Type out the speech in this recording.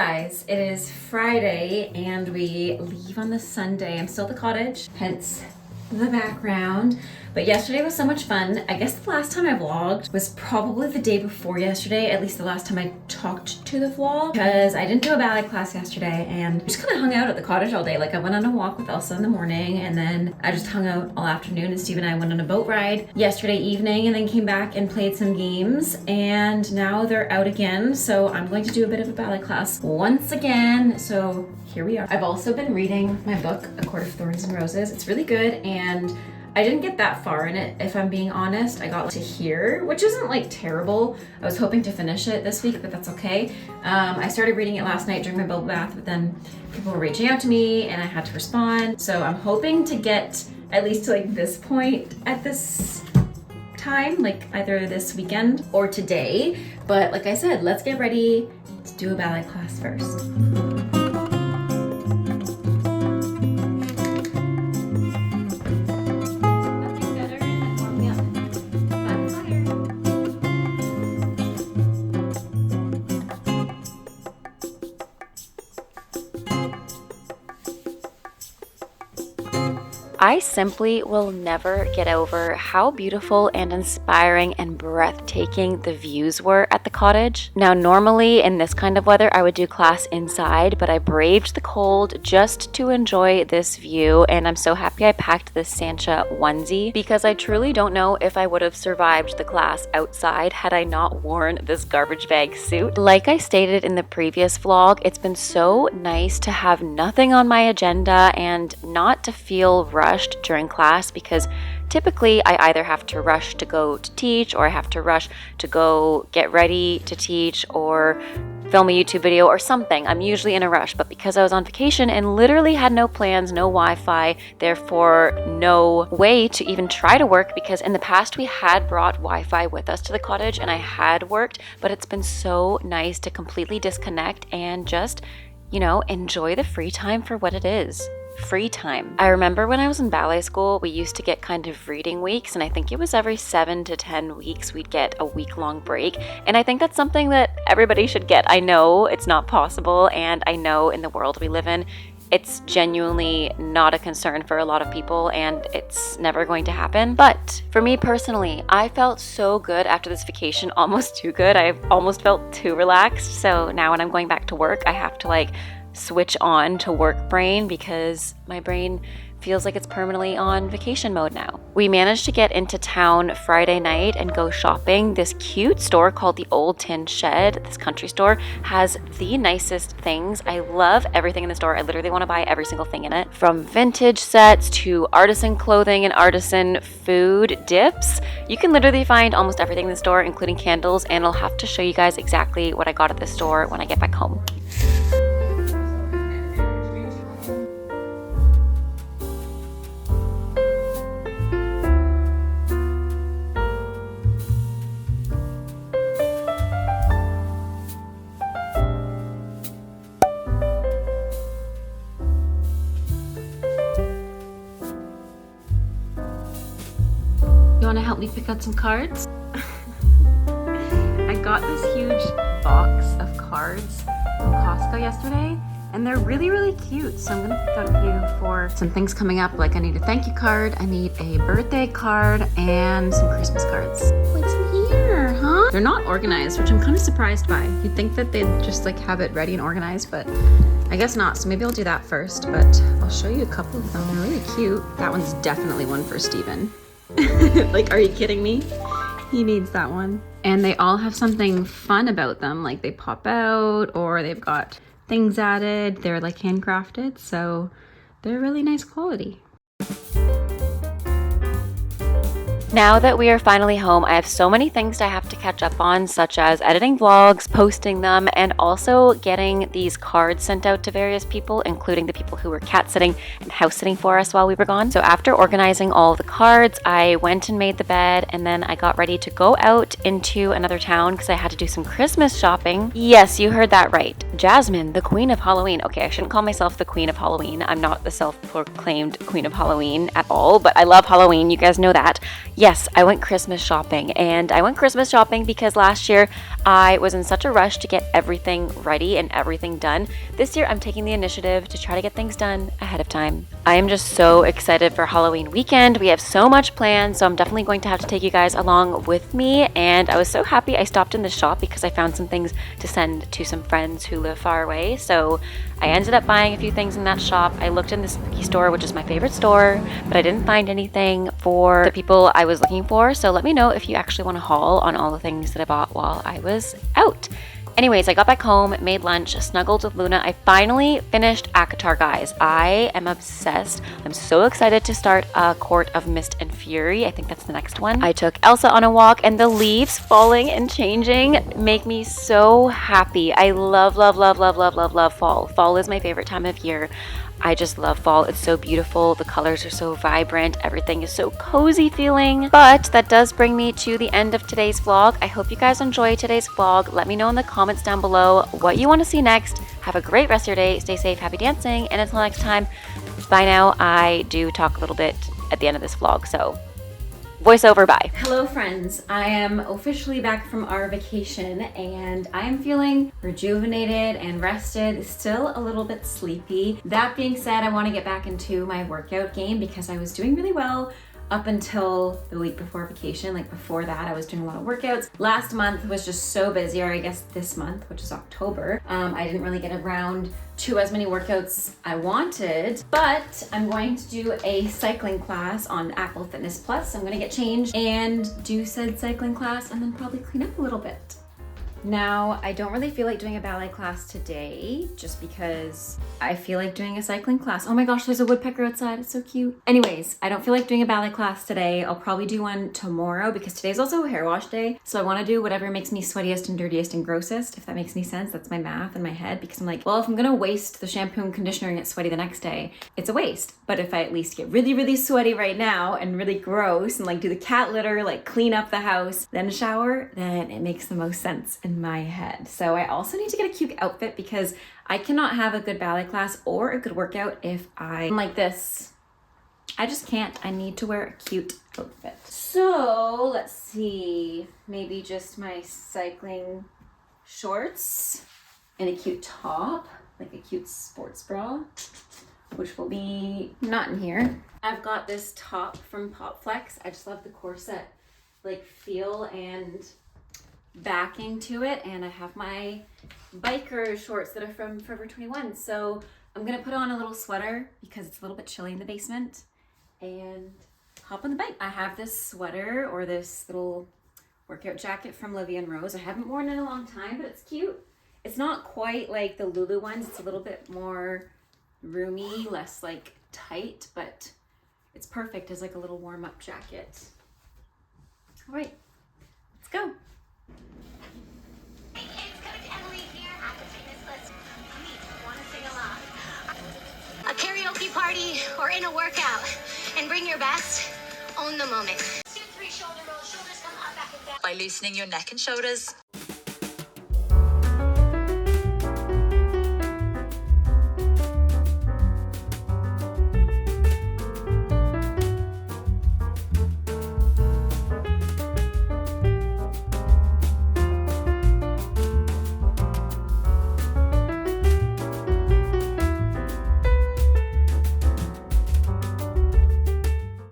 guys, it is Friday and we leave on the Sunday. I'm still at the cottage, hence the background. But yesterday was so much fun. I guess the last time I vlogged was probably the day before yesterday, at least the last time I talked to the vlog, because I didn't do a ballet class yesterday and just kind of hung out at the cottage all day. Like I went on a walk with Elsa in the morning and then I just hung out all afternoon, and Steve and I went on a boat ride yesterday evening and then came back and played some games, and now they're out again. So I'm going to do a bit of a ballet class once again. So here we are. I've also been reading my book, A Court of Thorns and Roses. It's really good, and I didn't get that far in it, if I'm being honest. I got to here, which isn't like terrible. I was hoping to finish it this week, but that's okay. I started reading it last night during my bubble bath, but then people were reaching out to me and I had to respond. So I'm hoping to get at least to like this point at this time, like either this weekend or today. But like I said, let's get ready to do a ballet class first. I simply will never get over how beautiful and inspiring and breathtaking the views were at the cottage. Now, normally in this kind of weather, I would do class inside, but I braved the cold just to enjoy this view, and I'm so happy I packed this Sancha onesie because I truly don't know if I would have survived the class outside had I not worn this garbage bag suit. Like I stated in the previous vlog, it's been so nice to have nothing on my agenda and not to feel rushed during class, because typically I either have to rush to go to teach, or I have to rush to go get ready to teach, or film a YouTube video or something. I'm usually in a rush, but because I was on vacation and literally had no plans, no Wi-Fi, therefore no way to even try to work, because in the past we had brought Wi-Fi with us to the cottage and I had worked, but it's been so nice to completely disconnect and just, you know, enjoy the free time for what it is. Free time. I remember when I was in ballet school, we used to get kind of reading weeks, and I think it was every 7 to 10 weeks we'd get a week-long break, and I think that's something that everybody should get. I know it's not possible, and I know in the world we live in, it's genuinely not a concern for a lot of people, and it's never going to happen. But for me personally, I felt so good after this vacation, almost too good. I almost felt too relaxed. So now when I'm going back to work, I have to like switch on to work brain, because my brain feels like it's permanently on vacation mode now. We managed to get into town Friday night and go shopping. This cute store called the Old Tin Shed, this country store, has the nicest things. I love everything in the store. I literally want to buy every single thing in it, from vintage sets to artisan clothing and artisan food dips. You can literally find almost everything in the store, including candles, and I'll have to show you guys exactly what I got at the store when I get back home. You want to help me pick out some cards? I got this huge box of cards from Costco yesterday, and they're really, really cute. So I'm gonna pick out a few for some things coming up. Like I need a thank you card, I need a birthday card, and some Christmas cards. What's in here, huh? They're not organized, which I'm kind of surprised by. You'd think that they'd just like have it ready and organized, but I guess not. So maybe I'll do that first, but I'll show you a couple of them. They're really cute. That one's definitely one for Steven. Like, are you kidding me? He needs that one. And they all have something fun about them, like they pop out or they've got things added. They're like handcrafted, so they're really nice quality. Now that we are finally home, I have so many things I have to catch up on, such as editing vlogs, posting them, and also getting these cards sent out to various people, including the people who were cat sitting and house sitting for us while we were gone. So after organizing all the cards, I went and made the bed, and then I got ready to go out into another town because I had to do some Christmas shopping. Yes, you heard that right. Jasmine, the queen of Halloween. Okay, I shouldn't call myself the queen of Halloween. I'm not the self-proclaimed queen of Halloween at all, but I love Halloween. You guys know that. Yes, I went Christmas shopping, and I went Christmas shopping because last year I was in such a rush to get everything ready and everything done. This year I'm taking the initiative to try to get things done ahead of time. I am just so excited for Halloween weekend. We have so much planned, so I'm definitely going to have to take you guys along with me, and I was so happy I stopped in the shop because I found some things to send to some friends who live far away. So I ended up buying a few things in that shop. I looked in the spooky store, which is my favorite store, but I didn't find anything for the people I was looking for. So let me know if you actually want to haul on all the things that I bought while I was out. Anyways, I got back home, made lunch, snuggled with Luna. I finally finished ACOTAR, guys. I am obsessed. I'm so excited to start a Court of Mist and Fury. I think that's the next one. I took Elsa on a walk, and the leaves falling and changing make me so happy. I love, love, love, love, love, love, love fall. Fall is my favorite time of year. I just love fall. It's so beautiful. The colors are so vibrant. Everything is so cozy feeling. But that does bring me to the end of today's vlog. I hope you guys enjoyed today's vlog. Let me know in the comments down below what you want to see next. Have a great rest of your day. Stay safe, happy dancing, and until next time, bye now. I do talk a little bit at the end of this vlog, so voiceover, bye. Hello friends, I am officially back from our vacation and I am feeling rejuvenated and rested, still a little bit sleepy. That being said, I want to get back into my workout game because I was doing really well up until the week before vacation. Like before that, I was doing a lot of workouts. Last month was just so busy, or I guess this month, which is October, I didn't really get around to as many workouts I wanted, but I'm going to do a cycling class on Apple Fitness Plus. I'm gonna get changed and do said cycling class and then probably clean up a little bit. Now, I don't really feel like doing a ballet class today just because I feel like doing a cycling class. Oh my gosh, there's a woodpecker outside, it's so cute. Anyways, I don't feel like doing a ballet class today. I'll probably do one tomorrow because today's also a hair wash day. So I wanna do whatever makes me sweatiest and dirtiest and grossest, if that makes any sense. That's my math in my head because I'm like, well, if I'm gonna waste the shampoo and conditioner and get sweaty the next day, it's a waste. But if I at least get really, really sweaty right now and really gross and like do the cat litter, like clean up the house, then shower, then it makes the most sense in my head. So I also need to get a cute outfit because I cannot have a good ballet class or a good workout if I'm like this. I just can't. I need to wear a cute outfit. So let's see, maybe just my cycling shorts and a cute top, like a cute sports bra, which will be not in here. I've got this top from Pop Flex. I just love the corset like feel and backing to it, and I have my biker shorts that are from Forever 21. So I'm gonna put on a little sweater because it's a little bit chilly in the basement and hop on the bike. I have this sweater or this little workout jacket from Livy and Rose. I haven't worn it in a long time, but it's cute. It's not quite like the Lulu ones. It's a little bit more roomy, less like tight, but it's perfect as like a little warm-up jacket. All right, let's go. A karaoke party or in a workout, and bring your best. Own the moment. Do 3 shoulder rolls. Shoulders come up, back and down. By loosening your neck and shoulders.